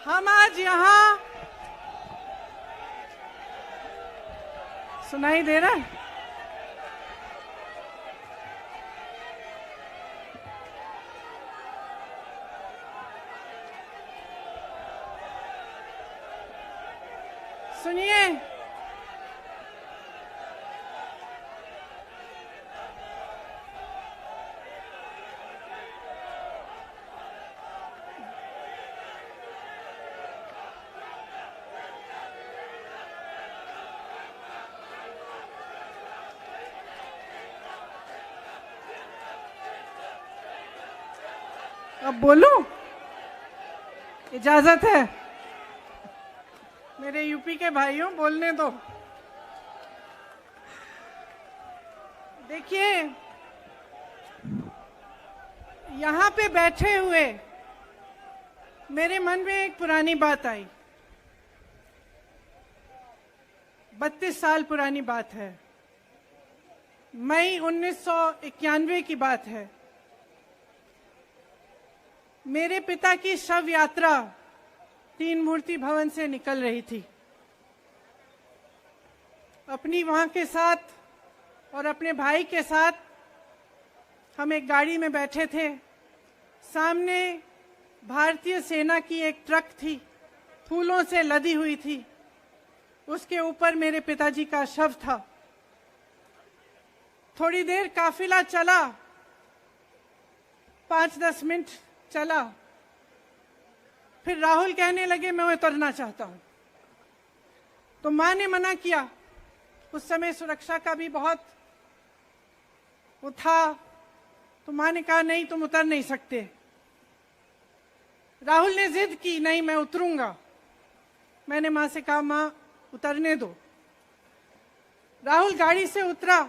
हम आज यहाँ सुनाई दे रहा है? सुनिए, अब बोलूं? इजाजत है? मेरे यूपी के भाइयों, बोलने दो। देखिए, यहाँ पे बैठे हुए मेरे मन में एक पुरानी बात आई। 32 साल पुरानी बात है। मई 1991 की बात है। मेरे पिता की शव यात्रा तीन मूर्ति भवन से निकल रही थी। अपनी मां के साथ और अपने भाई के साथ हम एक गाड़ी में बैठे थे। सामने भारतीय सेना की एक ट्रक थी, फूलों से लदी हुई थी। उसके ऊपर मेरे पिताजी का शव था। थोड़ी देर काफिला चला, 5-10 मिनट चला। फिर राहुल कहने लगे मैं उतरना चाहता हूं। तो मां ने मना किया। उस समय सुरक्षा का भी बहुत वो था। तो मां ने कहा नहीं, तुम उतर नहीं सकते। राहुल ने जिद की, नहीं मैं उतरूंगा। मैंने मां से कहा मां उतरने दो। राहुल गाड़ी से उतरा।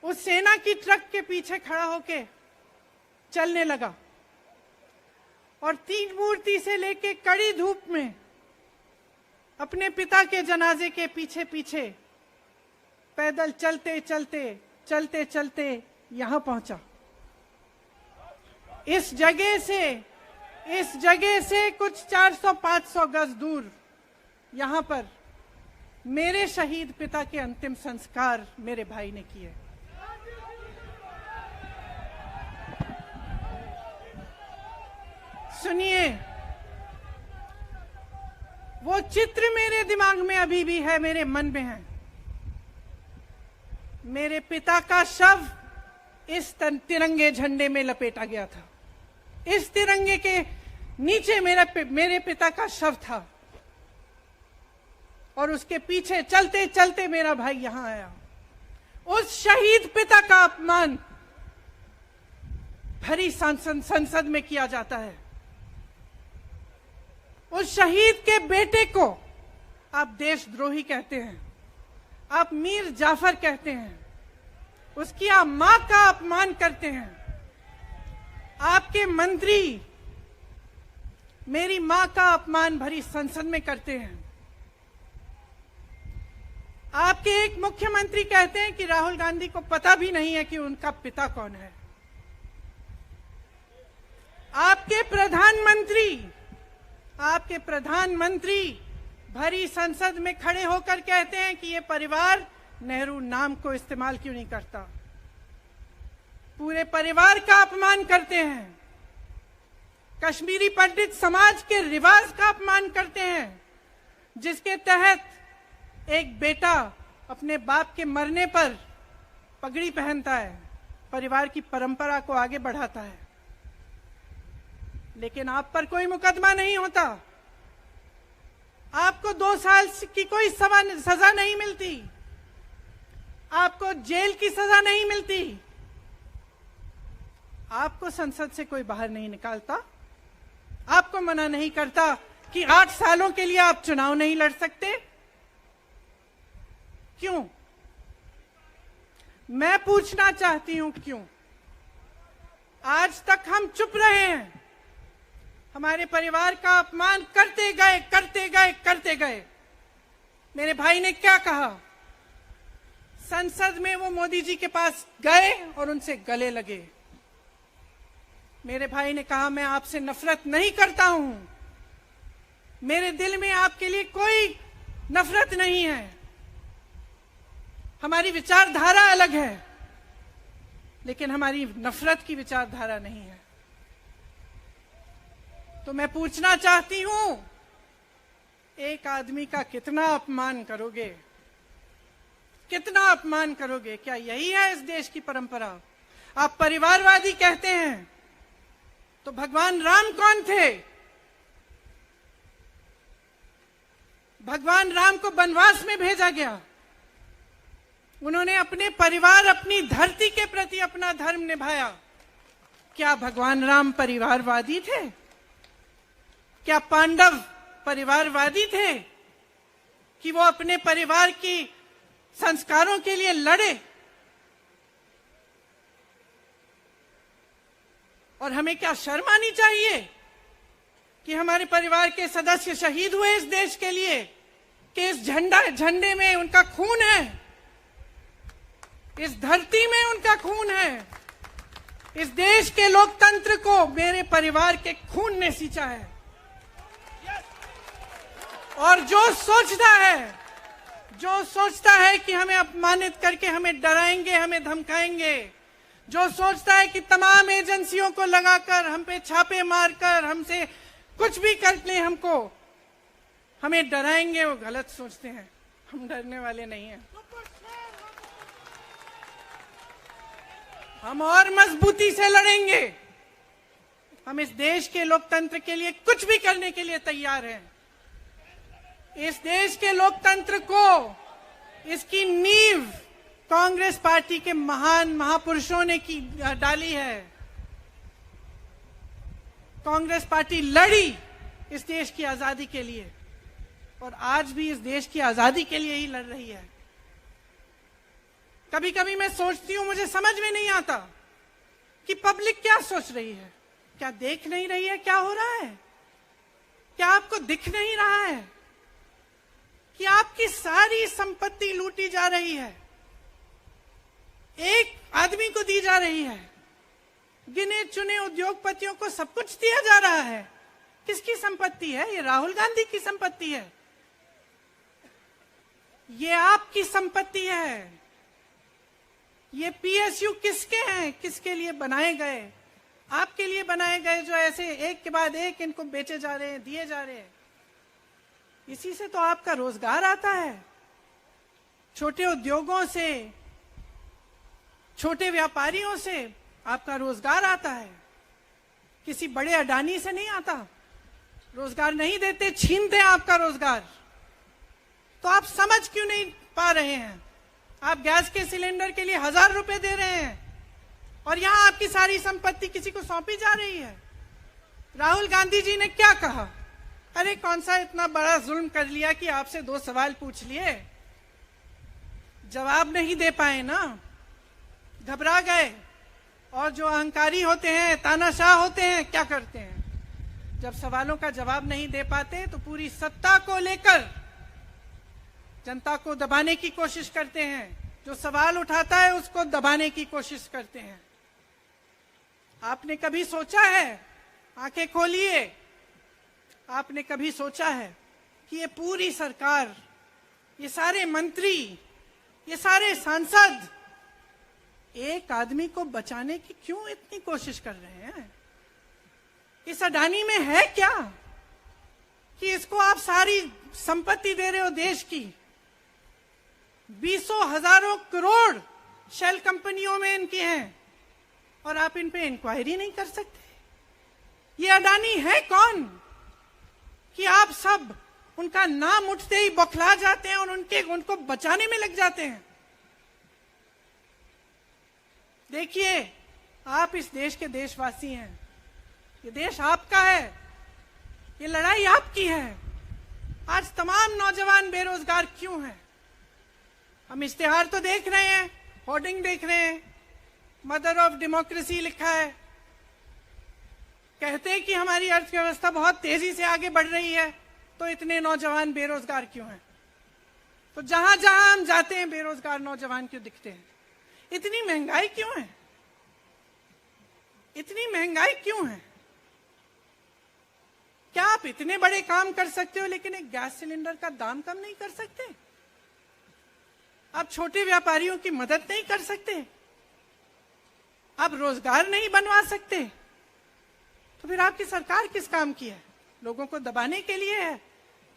उस सेना की ट्रक के पीछे खड़ा होके चलने लगा और तीन मूर्ति से लेके कड़ी धूप में अपने पिता के जनाजे के पीछे पीछे पैदल चलते चलते चलते चलते यहां पहुंचा। इस जगह से कुछ 400-500 गज दूर यहां पर मेरे शहीद पिता के अंतिम संस्कार मेरे भाई ने किए। सुनिए, वो चित्र मेरे दिमाग में अभी भी है, मेरे मन में है। मेरे पिता का शव इस तिरंगे झंडे में लपेटा गया था। इस तिरंगे के नीचे मेरे पिता का शव था और उसके पीछे चलते चलते मेरा भाई यहां आया। उस शहीद पिता का अपमान भरी संसद में किया जाता है। उस शहीद के बेटे को आप देशद्रोही कहते हैं, आप मीर जाफर कहते हैं, उसकी आप मां का अपमान करते हैं। आपके मंत्री मेरी मां का अपमान भरी संसद में करते हैं। आपके एक मुख्यमंत्री कहते हैं कि राहुल गांधी को पता भी नहीं है कि उनका पिता कौन है। आपके प्रधानमंत्री भरी संसद में खड़े होकर कहते हैं कि ये परिवार नेहरू नाम को इस्तेमाल क्यों नहीं करता। पूरे परिवार का अपमान करते हैं। कश्मीरी पंडित समाज के रिवाज का अपमान करते हैं, जिसके तहत एक बेटा अपने बाप के मरने पर पगड़ी पहनता है, परिवार की परंपरा को आगे बढ़ाता है। लेकिन आप पर कोई मुकदमा नहीं होता। आपको 2 साल की कोई सजा नहीं मिलती। आपको जेल की सजा नहीं मिलती। आपको संसद से कोई बाहर नहीं निकालता। आपको मना नहीं करता कि 8 सालों के लिए आप चुनाव नहीं लड़ सकते। क्यों? मैं पूछना चाहती हूं, क्यों? आज तक हम चुप रहे हैं। हमारे परिवार का अपमान करते गए। मेरे भाई ने क्या कहा? संसद में वो मोदी जी के पास गए और उनसे गले लगे। मेरे भाई ने कहा, मैं आपसे नफरत नहीं करता हूं, मेरे दिल में आपके लिए कोई नफरत नहीं है, हमारी विचारधारा अलग है, लेकिन हमारी नफरत की विचारधारा नहीं है। तो मैं पूछना चाहती हूं, एक आदमी का कितना अपमान करोगे, कितना अपमान करोगे? क्या यही है इस देश की परंपरा? आप परिवारवादी कहते हैं, तो भगवान राम कौन थे? भगवान राम को वनवास में भेजा गया, उन्होंने अपने परिवार, अपनी धरती के प्रति अपना धर्म निभाया। क्या भगवान राम परिवारवादी थे? क्या पांडव परिवारवादी थे कि वो अपने परिवार की संस्कारों के लिए लड़े? और हमें क्या शर्म आनी चाहिए कि हमारे परिवार के सदस्य शहीद हुए इस देश के लिए, कि इस झंडे में उनका खून है, इस धरती में उनका खून है, इस देश के लोकतंत्र को मेरे परिवार के खून ने सींचा है। और जो सोचता है कि हमें अपमानित करके हमें डराएंगे, हमें धमकाएंगे, जो सोचता है कि तमाम एजेंसियों को लगाकर, हम पे छापे मारकर, हमसे कुछ भी कर ले, हमको हमें डराएंगे, वो गलत सोचते हैं। हम डरने वाले नहीं हैं। हम और मजबूती से लड़ेंगे। हम इस देश के लोकतंत्र के लिए कुछ भी करने के लिए तैयार हैं। इस देश के लोकतंत्र को, इसकी नींव कांग्रेस पार्टी के महान महापुरुषों ने डाली है। कांग्रेस पार्टी लड़ी इस देश की आजादी के लिए, और आज भी इस देश की आजादी के लिए ही लड़ रही है। कभी कभी मैं सोचती हूं, मुझे समझ में नहीं आता कि पब्लिक क्या सोच रही है। क्या देख नहीं रही है क्या हो रहा है? क्या आपको दिख नहीं रहा है कि आपकी सारी संपत्ति लूटी जा रही है, एक आदमी को दी जा रही है, गिने चुने उद्योगपतियों को सब कुछ दिया जा रहा है? किसकी संपत्ति है? ये राहुल गांधी की संपत्ति है, ये आपकी संपत्ति है। ये पीएसयू किसके हैं? किसके लिए बनाए गए? आपके लिए बनाए गए, जो ऐसे एक के बाद एक इनको बेचे जा रहे हैं, दिए जा रहे हैं। इसी से तो आपका रोजगार आता है। छोटे उद्योगों से, छोटे व्यापारियों से आपका रोजगार आता है, किसी बड़े अडानी से नहीं आता। रोजगार नहीं देते, छीनते हैं आपका रोजगार। तो आप समझ क्यों नहीं पा रहे हैं? आप गैस के सिलेंडर के लिए 1000 रुपए दे रहे हैं, और यहां आपकी सारी संपत्ति किसी को सौंपी जा रही है। राहुल गांधी जी ने क्या कहा? अरे कौन सा इतना बड़ा जुल्म कर लिया कि आपसे 2 सवाल पूछ लिए, जवाब नहीं दे पाए ना, घबरा गए। और जो अहंकारी होते हैं, तानाशाह होते हैं, क्या करते हैं? जब सवालों का जवाब नहीं दे पाते तो पूरी सत्ता को लेकर जनता को दबाने की कोशिश करते हैं। जो सवाल उठाता है उसको दबाने की कोशिश करते हैं। आपने कभी सोचा है, आंखें खोलिए, आपने कभी सोचा है कि ये पूरी सरकार, ये सारे मंत्री, ये सारे सांसद एक आदमी को बचाने की क्यों इतनी कोशिश कर रहे हैं? इस अडानी में है क्या कि इसको आप सारी संपत्ति दे रहे हो देश की? 20 हजारों करोड़ शेल कंपनियों में इनकी हैं, और आप इन पे इंक्वायरी नहीं कर सकते। ये अडानी है कौन कि आप सब उनका नाम उठते ही बौखला जाते हैं और उनको बचाने में लग जाते हैं? देखिए, आप इस देश के देशवासी हैं, ये देश आपका है, ये लड़ाई आपकी है। आज तमाम नौजवान बेरोजगार क्यों हैं? हम इश्तेहार तो देख रहे हैं, होर्डिंग देख रहे हैं, मदर ऑफ डेमोक्रेसी लिखा है, कहते हैं कि हमारी अर्थव्यवस्था बहुत तेजी से आगे बढ़ रही है, तो इतने नौजवान बेरोजगार क्यों हैं? तो जहां जहां हम जाते हैं बेरोजगार नौजवान क्यों दिखते हैं? इतनी महंगाई क्यों है? इतनी महंगाई क्यों है? क्या आप इतने बड़े काम कर सकते हो लेकिन एक गैस सिलेंडर का दाम कम नहीं कर सकते? आप छोटे व्यापारियों की मदद नहीं कर सकते? आप रोजगार नहीं बनवा सकते? तो फिर आपकी सरकार किस काम की है? लोगों को दबाने के लिए है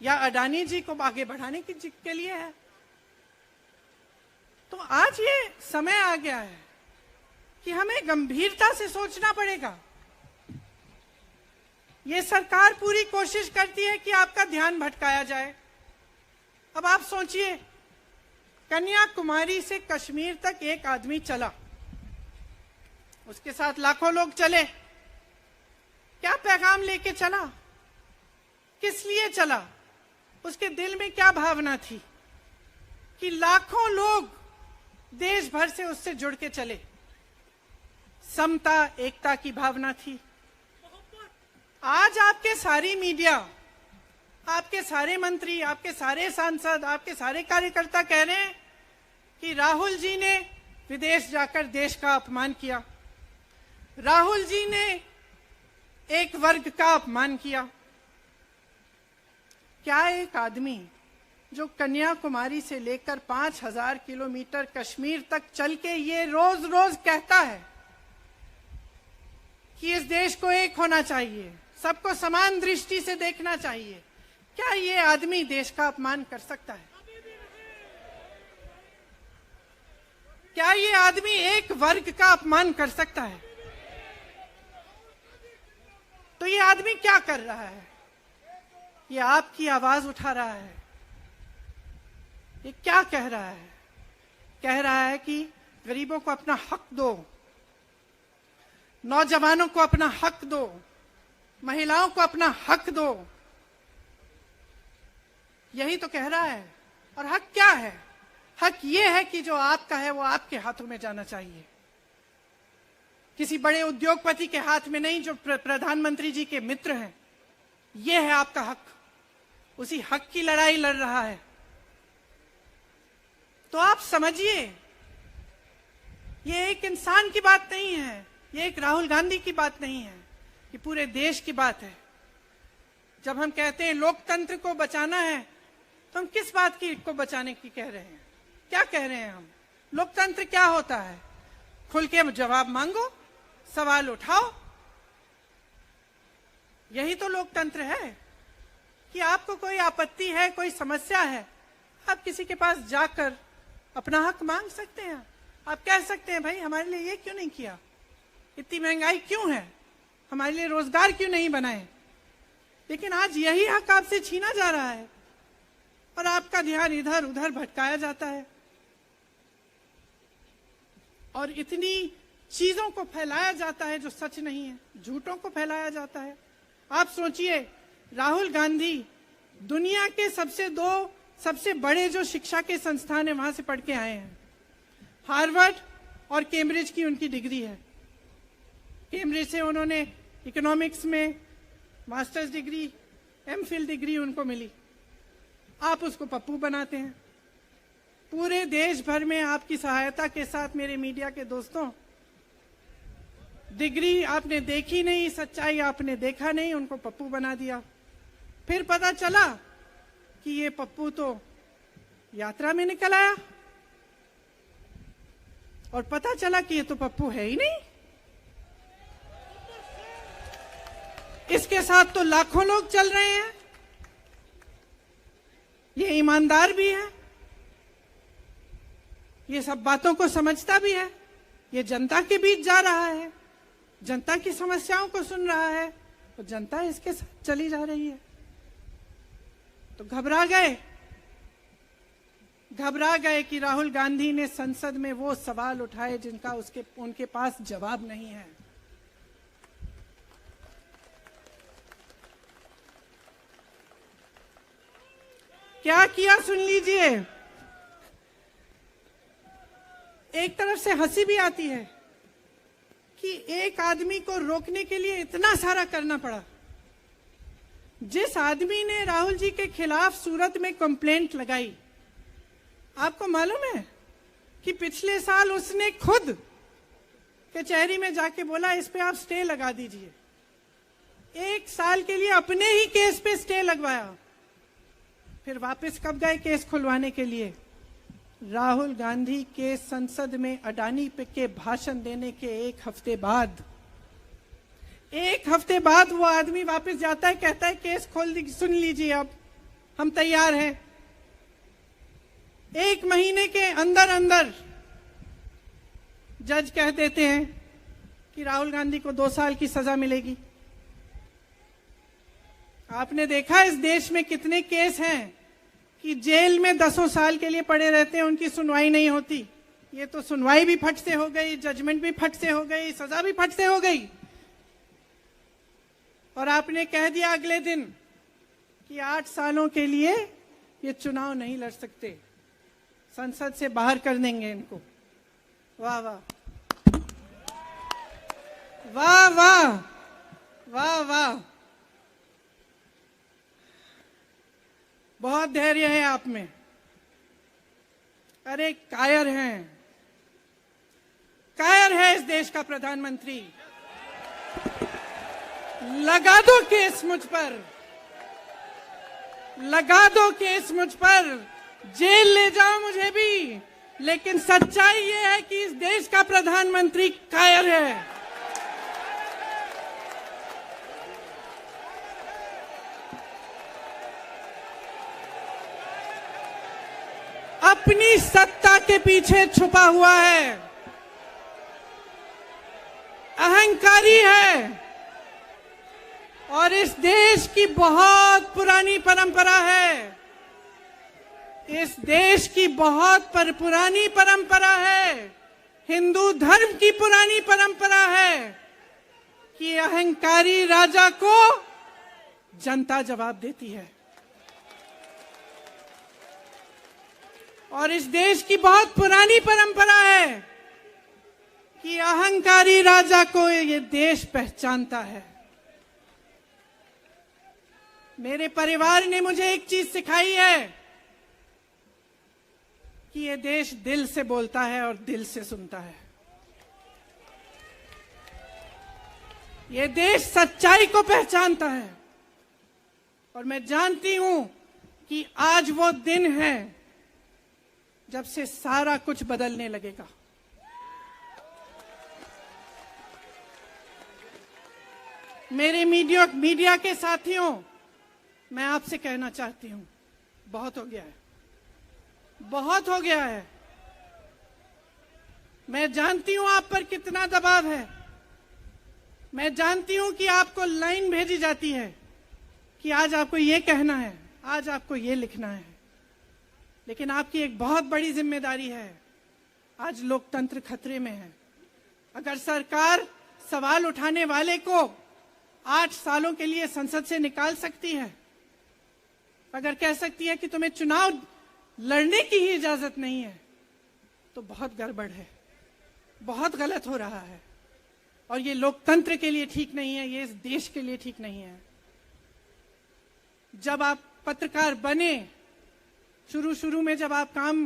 या अडानी जी को आगे बढ़ाने के लिए है? तो आज ये समय आ गया है कि हमें गंभीरता से सोचना पड़ेगा। ये सरकार पूरी कोशिश करती है कि आपका ध्यान भटकाया जाए। अब आप सोचिए, कन्याकुमारी से कश्मीर तक एक आदमी चला, उसके साथ लाखों लोग चले। क्या पैगाम लेके चला? किस लिए चला? उसके दिल में क्या भावना थी कि लाखों लोग देश भर से उससे जुड़ के चले? समता, एकता की भावना थी। आज आपके सारी मीडिया, आपके सारे मंत्री, आपके सारे सांसद, आपके सारे कार्यकर्ता कह रहे हैं कि राहुल जी ने विदेश जाकर देश का अपमान किया, राहुल जी ने एक वर्ग का अपमान किया। क्या एक आदमी जो कन्याकुमारी से लेकर 5000 किलोमीटर कश्मीर तक चल के ये रोज रोज कहता है कि इस देश को एक होना चाहिए, सबको समान दृष्टि से देखना चाहिए, क्या ये आदमी देश का अपमान कर सकता है? क्या ये आदमी एक वर्ग का अपमान कर सकता है? तो ये आदमी क्या कर रहा है? ये आपकी आवाज उठा रहा है। ये क्या कह रहा है? कह रहा है कि गरीबों को अपना हक दो, नौजवानों को अपना हक दो, महिलाओं को अपना हक दो। यही तो कह रहा है। और हक क्या है? हक ये है कि जो आपका है वो आपके हाथों में जाना चाहिए, किसी बड़े उद्योगपति के हाथ में नहीं, जो प्रधानमंत्री जी के मित्र हैं। ये है आपका हक। उसी हक की लड़ाई लड़ रहा है। तो आप समझिए, ये एक इंसान की बात नहीं है, ये एक राहुल गांधी की बात नहीं है, ये पूरे देश की बात है। जब हम कहते हैं लोकतंत्र को बचाना है, तो हम किस बात की को बचाने की कह रहे हैं? क्या कह रहे हैं हम? लोकतंत्र क्या होता है? खुल के जवाब मांगो, सवाल उठाओ। यही तो लोकतंत्र है कि आपको कोई आपत्ति है, कोई समस्या है, आप किसी के पास जाकर अपना हक मांग सकते हैं। आप कह सकते हैं, भाई हमारे लिए ये क्यों नहीं किया, इतनी महंगाई क्यों है, हमारे लिए रोजगार क्यों नहीं बनाए। लेकिन आज यही हक आपसे छीना जा रहा है और आपका ध्यान इधर उधर भटकाया जाता है और इतनी चीजों को फैलाया जाता है जो सच नहीं है, झूठों को फैलाया जाता है। आप सोचिए, राहुल गांधी दुनिया के सबसे बड़े जो शिक्षा के संस्थान है वहां से पढ़ के आए हैं। हार्वर्ड और कैम्ब्रिज की उनकी डिग्री है। कैम्ब्रिज से उन्होंने इकोनॉमिक्स में मास्टर्स डिग्री, एमफिल डिग्री उनको मिली। आप उसको पप्पू बनाते हैं। पूरे देश भर में आपकी सहायता के साथ, मेरे मीडिया के दोस्तों, डिग्री आपने देखी नहीं, सच्चाई आपने देखा नहीं, उनको पप्पू बना दिया। फिर पता चला कि ये पप्पू तो यात्रा में निकल आया और पता चला कि ये तो पप्पू है ही नहीं। इसके साथ तो लाखों लोग चल रहे हैं। ये ईमानदार भी है, ये सब बातों को समझता भी है, ये जनता के बीच जा रहा है, जनता की समस्याओं को सुन रहा है, तो जनता इसके साथ चली जा रही है। तो घबरा गए कि राहुल गांधी ने संसद में वो सवाल उठाए जिनका उनके पास जवाब नहीं है। क्या किया सुन लीजिए। एक तरफ से हंसी भी आती है कि एक आदमी को रोकने के लिए इतना सारा करना पड़ा। जिस आदमी ने राहुल जी के खिलाफ सूरत में कंप्लेंट लगाई, आपको मालूम है कि पिछले साल उसने खुद कचहरी में जाके बोला इस पे आप स्टे लगा दीजिए। 1 साल के लिए अपने ही केस पे स्टे लगवाया। फिर वापस कब गए केस खुलवाने के लिए? राहुल गांधी के संसद में अडानी पे के भाषण देने के 1 हफ्ते बाद, 1 हफ्ते बाद वो आदमी वापस जाता है, कहता है केस खोल दी, सुन लीजिए अब हम तैयार हैं। 1 महीने के अंदर अंदर जज कह देते हैं कि राहुल गांधी को 2 साल की सजा मिलेगी। आपने देखा इस देश में कितने केस हैं कि जेल में 10 साल के लिए पड़े रहते हैं, उनकी सुनवाई नहीं होती। ये तो सुनवाई भी फट से हो गई, जजमेंट भी फट से हो गई, सजा भी फट से हो गई। और आपने कह दिया अगले दिन कि 8 सालों के लिए ये चुनाव नहीं लड़ सकते, संसद से बाहर कर देंगे इनको। वाह वाह वाह वाह वाह वाह, बहुत धैर्य है आप में। अरे कायर हैं, कायर है इस देश का प्रधानमंत्री। लगा दो केस मुझ पर, लगा दो केस मुझ पर, जेल ले जाओ मुझे भी, लेकिन सच्चाई ये है कि इस देश का प्रधानमंत्री कायर है। अपनी सत्ता के पीछे छुपा हुआ है, अहंकारी है। और इस देश की बहुत पुरानी परंपरा है, इस देश की बहुत पुरानी परंपरा है, हिंदू धर्म की पुरानी परंपरा है कि अहंकारी राजा को जनता जवाब देती है। और इस देश की बहुत पुरानी परंपरा है कि अहंकारी राजा को ये देश पहचानता है। मेरे परिवार ने मुझे एक चीज सिखाई है कि ये देश दिल से बोलता है और दिल से सुनता है। ये देश सच्चाई को पहचानता है। और मैं जानती हूं कि आज वो दिन है जब से सारा कुछ बदलने लगेगा। मेरे मीडिया के साथियों, मैं आपसे कहना चाहती हूं, बहुत हो गया है, बहुत हो गया है। मैं जानती हूं आप पर कितना दबाव है। मैं जानती हूं कि आपको लाइन भेजी जाती है कि आज आपको ये कहना है, आज आपको ये लिखना है। लेकिन आपकी एक बहुत बड़ी जिम्मेदारी है। आज लोकतंत्र खतरे में है। अगर सरकार सवाल उठाने वाले को 8 सालों के लिए संसद से निकाल सकती है, अगर कह सकती है कि तुम्हें चुनाव लड़ने की ही इजाजत नहीं है, तो बहुत गड़बड़ है, बहुत गलत हो रहा है। और ये लोकतंत्र के लिए ठीक नहीं है, ये इस देश के लिए ठीक नहीं है। जब आप पत्रकार बने, शुरू में जब आप काम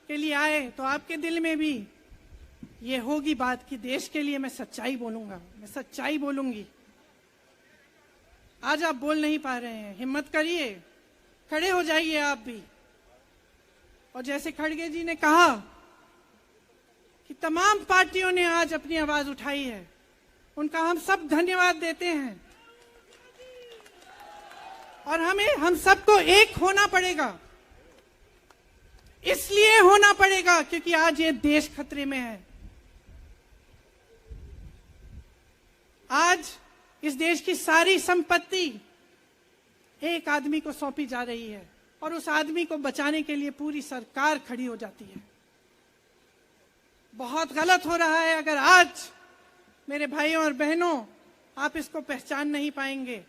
के लिए आए, तो आपके दिल में भी ये होगी बात कि देश के लिए मैं सच्चाई बोलूंगा, मैं सच्चाई बोलूंगी। आज आप बोल नहीं पा रहे हैं, हिम्मत करिए, खड़े हो जाइए आप भी। और जैसे खड़गे जी ने कहा कि तमाम पार्टियों ने आज अपनी आवाज उठाई है, उनका हम सब धन्यवाद देते हैं। और हम सबको एक होना पड़ेगा, इसलिए होना पड़ेगा क्योंकि आज ये देश खतरे में है। आज इस देश की सारी संपत्ति एक आदमी को सौंपी जा रही है और उस आदमी को बचाने के लिए पूरी सरकार खड़ी हो जाती है। बहुत गलत हो रहा है। अगर आज मेरे भाइयों और बहनों आप इसको पहचान नहीं पाएंगे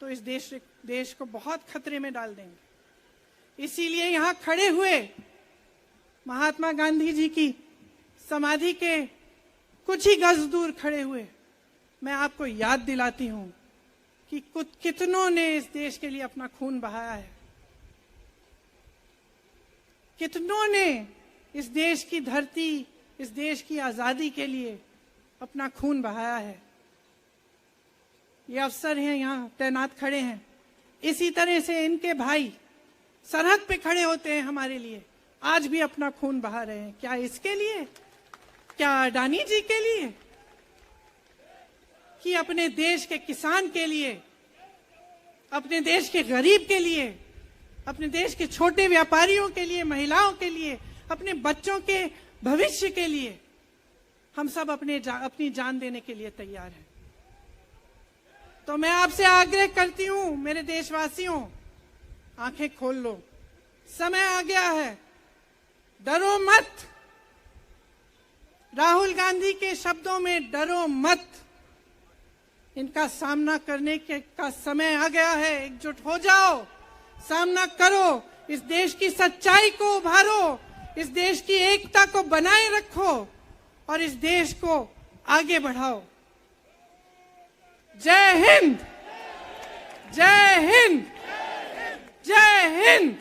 तो इस देश को बहुत खतरे में डाल देंगे। इसीलिए यहां खड़े हुए महात्मा गांधी जी की समाधि के कुछ ही गज दूर खड़े हुए मैं आपको याद दिलाती हूं कि कितनों ने इस देश के लिए अपना खून बहाया है, कितनों ने इस देश की धरती, इस देश की आजादी के लिए अपना खून बहाया है। ये अफसर हैं यहाँ तैनात खड़े हैं, इसी तरह से इनके भाई सरहद पे खड़े होते हैं हमारे लिए, आज भी अपना खून बहा रहे हैं। क्या इसके लिए? क्या अडानी जी के लिए? कि अपने देश के किसान के लिए, अपने देश के गरीब के लिए, अपने देश के छोटे व्यापारियों के लिए, महिलाओं के लिए, अपने बच्चों के भविष्य के लिए हम सब अपनी जान देने के लिए तैयार हैं। तो मैं आपसे आग्रह करती हूं, मेरे देशवासियों, आंखें खोल लो, समय आ गया है, डरो मत। राहुल गांधी के शब्दों में डरो मत, इनका सामना करने का समय आ गया है। एकजुट हो जाओ, सामना करो, इस देश की सच्चाई को उभारो, इस देश की एकता को बनाए रखो और इस देश को आगे बढ़ाओ। जय हिंद, जय हिंद, जय हिंद।